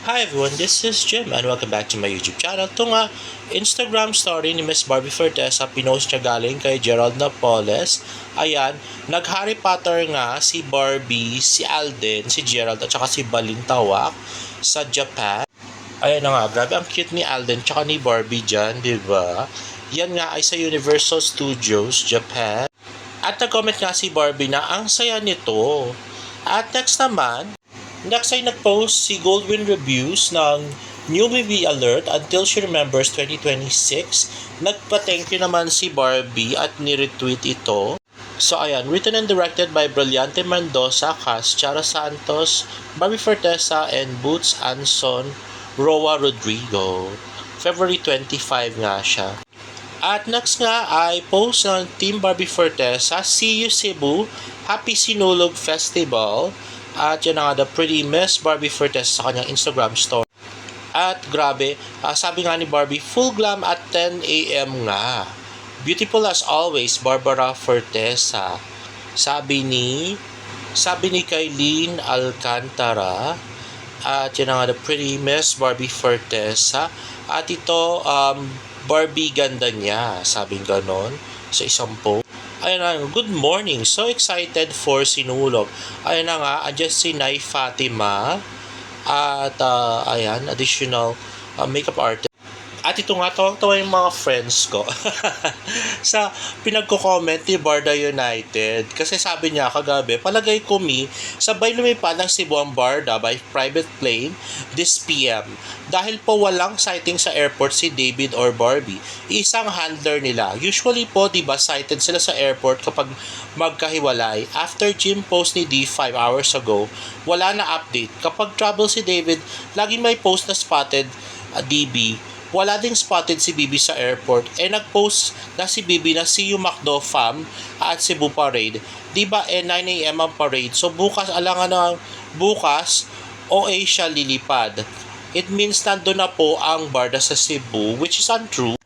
Hi everyone, this is Jim and welcome back to my YouTube channel. Ito nga, Instagram story ni Miss Barbie Fortesa, pinost niya galing kay Gerald Napoles. Ayan, nag-Harry Potter nga si Barbie, si Alden, si Gerald at saka si Balintawak sa Japan. Ayan na nga, grabe ang cute ni Alden tsaka ni Barbie dyan, di ba? Yan nga ay sa Universal Studios, Japan. At nag-comment nga si Barbie na ang saya nito. At next ay nag-post si Goldwyn Reviews ng New Movie Alert Until She Remembers 2026. Nagpa-thank you naman si Barbie at ni-retweet ito. So ayan, written and directed by Brillante Mendoza, cast Chara Santos, Barbie Fortesa, and Boots Anson, Roa Rodrigo. February 25 nga siya. At next nga ay post ng Team Barbie Fortesa, See You Cebu, Happy Sinulog Festival. At yan nga, the pretty Miss Barbie Fortesa sa kanyang Instagram story. At grabe, sabi nga ni Barbie, full glam at 10 a.m. nga. Beautiful as always, Barbara Fortesa. Sabi ni Kailin Alcantara. At yan nga, the pretty Miss Barbie Fortesa. At ito, Barbie ganda niya, sabing ganon, sa isang post. Ayun na, good morning. So excited for Sinulog. Ayun na nga, andyan si Nay Fatima. At ayan, additional makeup artist. At ito nga, tawang-tawa yung mga friends ko sa pinagko-comment ni Barda United. Kasi sabi niya kagabi, palagay ko sabay lumipad ng Cebu ang Barda by private plane this PM. Dahil po walang sighting sa airport si David or Barbie. Isang handler nila. Usually po, diba, sighted sila sa airport kapag magkahiwalay. After Jim post ni D 5 hours ago, wala na update. Kapag travel si David, lagi may post na spotted DB. Wala ding spotted si Bibi sa airport. Nag-post na si Bibi na see you Macdo fam at Cebu Parade. Diba 9 a.m. ang parade. So bukas, alangan na bukas, OA siya lilipad. It means nandun na po ang Barda sa Cebu, which is untrue.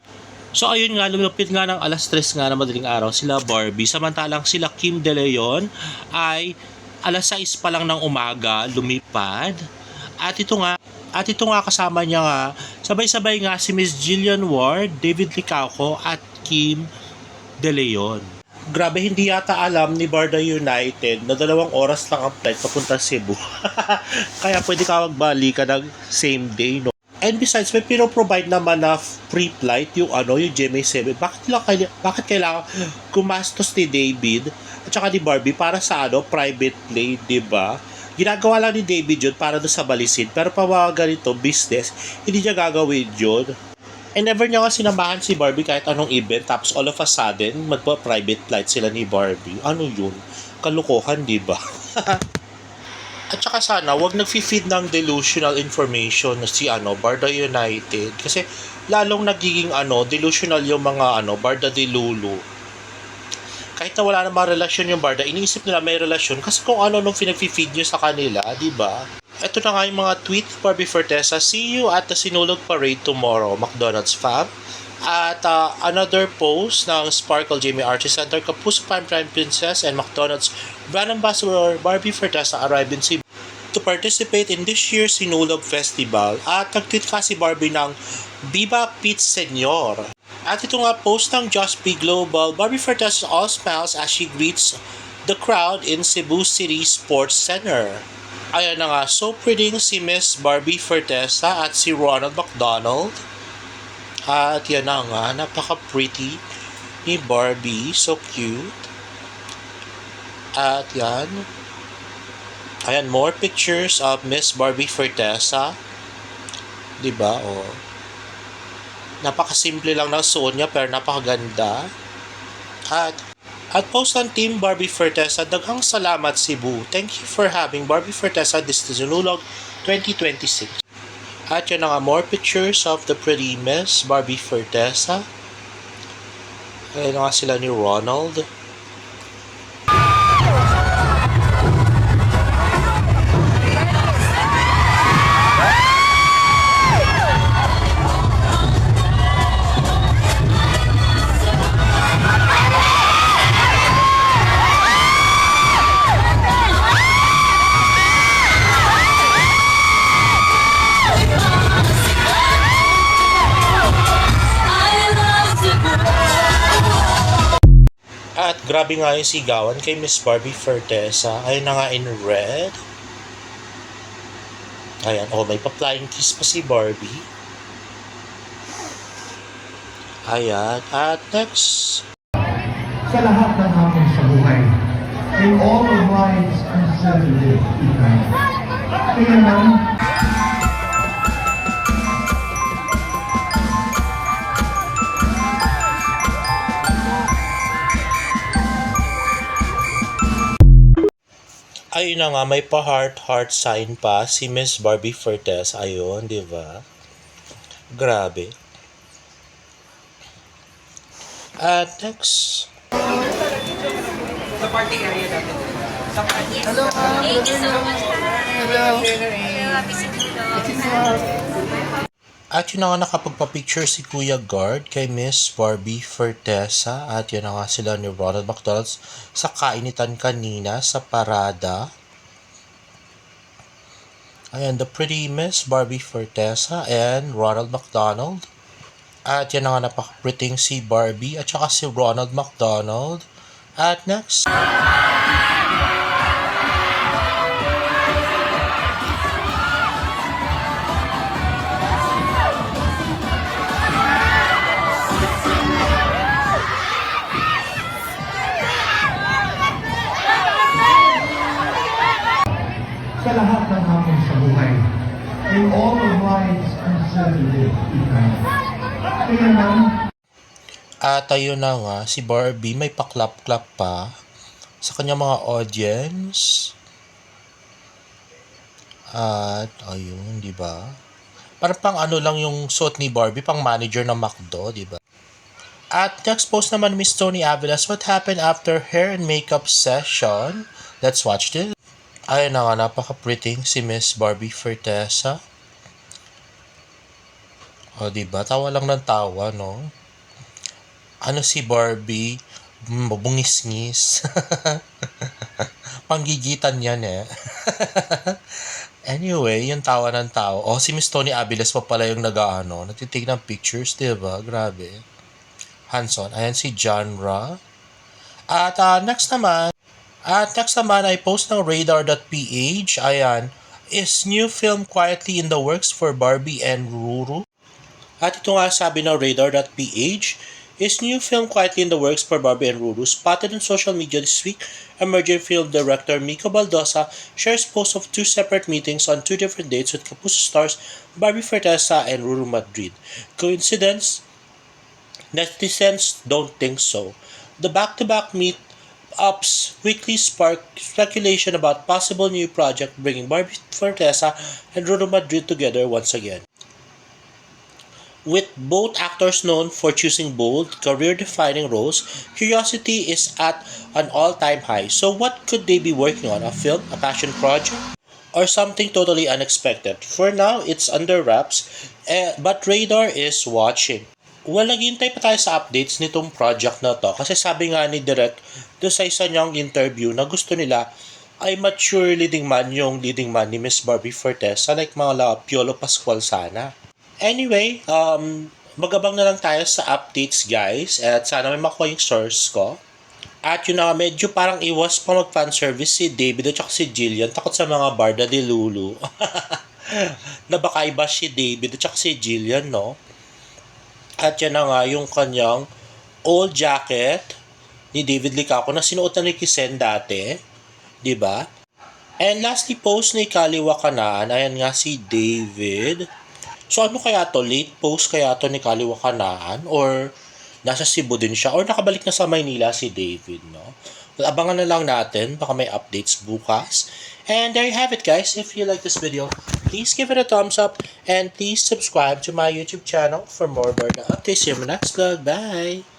So ayun nga, lumipit nga ng alas 3 nga na madaling araw sila Barbie. Samantalang sila Kim De Leon ay alas 6 pa lang ng umaga lumipad. At ito nga kasama niya nga, sabay-sabay nga si Miss Jillian Ward, David Licauco at Kim De Leon. Grabe, hindi yata alam ni Barda United na 2 oras lang ang flight papunta Cebu. Kaya pwede ka magbalikan ng same day, no? And besides, may pino-provide naman na free flight yung GMA7. Bakit kailangan gumastos ni David at saka ni Barbie para sa private plane, di ba? Ginagawa lang ni David yun para doon sa balisin. Pero pawaga ganito, business, hindi niya gagawin yun. And never niya nga sinamahan si Barbie kahit anong event. Tapos all of a sudden, magpa-private flight sila ni Barbie. Ano yun? Kalukuhan, di ba? At saka sana, wag nag-feed ng delusional information si Barda United. Kasi lalong nagiging delusional yung mga Barda de Lulu. Kahit na wala namang relasyon yung Barda, iniisip nila may relasyon kasi kung nung pinag-feed nyo sa kanila, di ba? Ito na nga yung mga tweet Barbie Fortesa, see you at the Sinulog Parade tomorrow, McDonald's fam. At another post ng Sparkle Jamie Artist Center, Kapuso Prime Princess and McDonald's brand ambassador Barbie Fortesa arrived in Cebu to participate in this year's Sinulog Festival. At nag-tweet ka si Barbie ng Viva Pete Senyor. At ito nga post ng Just Be Global, Barbie Fortesa all smiles as she greets the crowd in Cebu City Sports Center. Ayan na nga, so pretty si Miss Barbie Fortesa at si Ronald McDonald. At yan na nga, napaka-pretty ni Barbie, so cute. At yan. Ayan, more pictures of Miss Barbie Fortesa. Diba, napakasimple lang ng suot niya pero napakaganda. At post ng Team Barbie Fortesa, daghang salamat Cebu. Thank you for having Barbie Fortesa this Sinulog 2026. At yun na nga, more pictures of the pretty Miss Barbie Fortesa. Ayan nga sila ni Ronald. Grabe nga yung sigawan kay Miss Barbie Fortesa. Ayun na nga in red. Ayan, may pa-flying kiss pa si Barbie. Ayan, at next. Sa lahat ng hamon sa buhay, in all of life's uncertainty, kaya naman, Ayun na nga, may pa-heart sign pa si Miss Barbie Fortes. Ayun, di ba? Grabe. At next. Sa party area natin. Sa party. Hello, ma'am. Thank you so much. Hello. Hello, happy Siguro. At yun na nga nakapagpa-picture si Kuya Guard kay Miss Barbie Fortesa. At yun na nga sila ni Ronald McDonald sa kainitan kanina sa parada. Ayan, the pretty Miss Barbie Fortesa and Ronald McDonald. At yan na nga napaka-pretty si Barbie at saka si Ronald McDonald. At next. sa lahat ng hamon sa buhay, in all of life's uncertainty, kaya naman, At ayun na nga, si Barbie may paklap-klap pa sa kanyang mga audience. At ayun, di ba? Parang pang ano lang yung suot ni Barbie, pang manager ng McDo, di ba? At next post naman Miss Tony Avilas, what happened after hair and makeup session? Let's watch this. Ayun na nga, napaka-pretty si Miss Barbie Fortesa. O, di ba? Tawa lang ng tawa, no? Ano si Barbie? Bungis-ngis. Panggigitan yan eh. Anyway, yung tawa ng tao. Si Miss Tony Aviles pa pala yung nagtitig ng pictures, diba? Grabe. Hanson. Ayan si Genre. At next naman ay post ng radar.ph. Ayan. Is new film quietly in the works for Barbie and Ruru? At ito nga sabi ng radar.ph, is new film quietly in the works for Barbie and Ruru, spotted on social media this week. Emerging film director Miko Baldosa shares posts of two separate meetings on two different dates with Kapuso stars Barbie Fortesa and Ruru Madrid. Coincidence? Netizens don't think so. The back-to-back meet-ups quickly sparked speculation about possible new project bringing Barbie Fortesa and Ruru Madrid together once again. With both actors known for choosing bold, career-defining roles, curiosity is at an all-time high. So what could they be working on? A film? A passion project? Or something totally unexpected? For now, it's under wraps, but Radar is watching. Well, naghihintay pa tayo sa updates nitong project na to kasi sabi nga ni Direk doon sa isa niyang interview na gusto nila ay mature leading man yung leading man ni Miss Barbie Fortesa like mga Piolo Pascual sana. Anyway, magabang na lang tayo sa updates guys at sana may makuha yung source ko. At yun na medyo parang iwas pa mag-fanservice si David at saka si Jillian takot sa mga Barda de Lulu. Na baka iba si David at saka si Jillian, no? At yan na nga yung kanyang old jacket ni David Licaco na sinuot na ni Kisen dati. Diba? And lastly, post ni Kaliwa Kanaan. Ayan nga si David. So ano kaya to? Late post kaya to ni Kaliwa Kanaan? Or nasa Cebu din siya? Or nakabalik na sa Maynila si David, no? Well, abangan na lang natin. Baka may updates bukas. And there you have it guys. If you like this video, please give it a thumbs up. And please subscribe to my YouTube channel for more bird updates. See you in my next vlog. Bye!